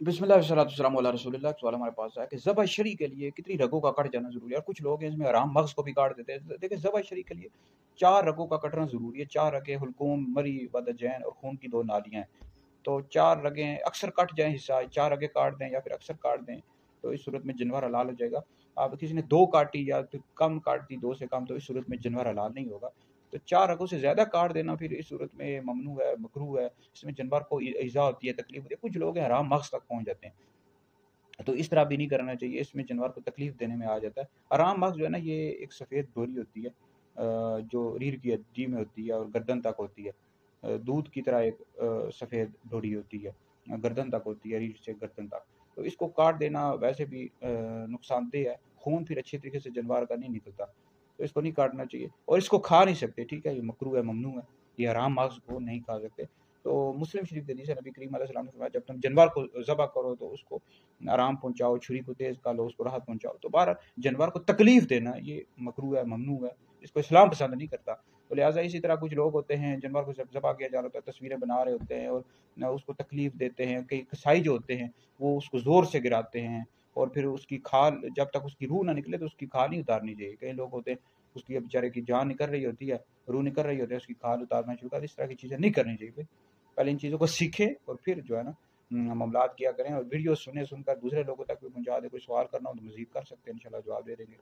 बिस्मिल्लाह वस्सलातु वस्सलामु अला रसूलिल्लाह। एक सवाल हमारे पास आया कि ज़बह शरी के लिए कितनी रगों का कट जाना ज़रूरी है। और कुछ लोग हैं इसमें आराम मग़ज़ को भी काट देते हैं। देखिए ज़बह शरी के लिए 4 रगों का कटना ज़रूरी है। 4 रगें हुलकूम, मरी, वदजैन और खून की 2 नालियाँ हैं। तो 4 रगें अक्सर कट जाएँ, हिस्सा 4 रगें काट दें या फिर अक्सर काट दें, तो इस सूरत में जानवर हलाल हो जाएगा। अब किसी ने 2 काटी या फिर कम काट दी, 2 से कम, तो इस सूरत में जानवर हलाल नहीं होगा। तो 4 रगों से ज़्यादा काट देना फिर इस सूरत में ममनू है, मकरूह है। इसमें जानवर को ईज़ा होती है, तकलीफ़ होती है। कुछ लोग हैं हराम मग़ज़ तक पहुँच जाते हैं। तो इस तरह भी नहीं करना चाहिए, इसमें जानवर को तकलीफ़ देने में आ जाता है। आराम मग़ज़ जो है ना, ये एक सफ़ेद डोरी होती है, जो रीढ़ की हड्डी में होती है और गर्दन तक होती है। दूध की तरह एक सफ़ेद डोरी होती है, गर्दन तक होती है, रीढ़ से गर्दन तक। तो इसको काट देना वैसे भी नुकसानदेह है। खून फिर अच्छे तरीके से जानवर का नहीं निकलता, तो इसको नहीं काटना चाहिए और इसको खा नहीं सकते, ठीक है? ये मकरूह है, ममनू है। ये हराम मग़ज़ को नहीं खा सकते। तो मुस्लिम शरीफ हदीस है, नबी करीम अलैहि सलाम ने फरमाया, जब तुम जानवर को ज़बह करो तो उसको आराम पहुँचाओ, छुरी को तेज़ कर लो, उसको राहत पहुँचाओ। तो बहरहाल जानवर को तकलीफ़ देना ये मकरूह है, ममनू है, इसको इस्लाम पसंद नहीं करता। तो लिहाज़ा इसी तरह कुछ लोग होते हैं, जानवर को जब ज़बह किया जा रहा होता है, तस्वीरें बना रहे होते हैं और न उसको तकलीफ़ देते हैं। कई कसाई जो होते हैं, वो उसको ज़ोर से गिराते हैं और फिर उसकी खाल, जब तक उसकी रूह ना निकले तो उसकी खाल नहीं उतारनी चाहिए। कई लोग होते हैं, उसकी बेचारे की जान निकल रही होती है, रूह निकल रही होती है, उसकी खाल उतारना शुरू कर दें। इस तरह की चीज़ें नहीं करनी चाहिए भाई। पहले इन चीज़ों को सीखें और फिर जो है ना मामलात किया करें। और वीडियो सुनकर दूसरे लोगों तक भी पहुँचा दें। कोई सवाल करना हो तो मज़ीद कर सकते हैं, इंशाल्लाह जवाब दे देंगे।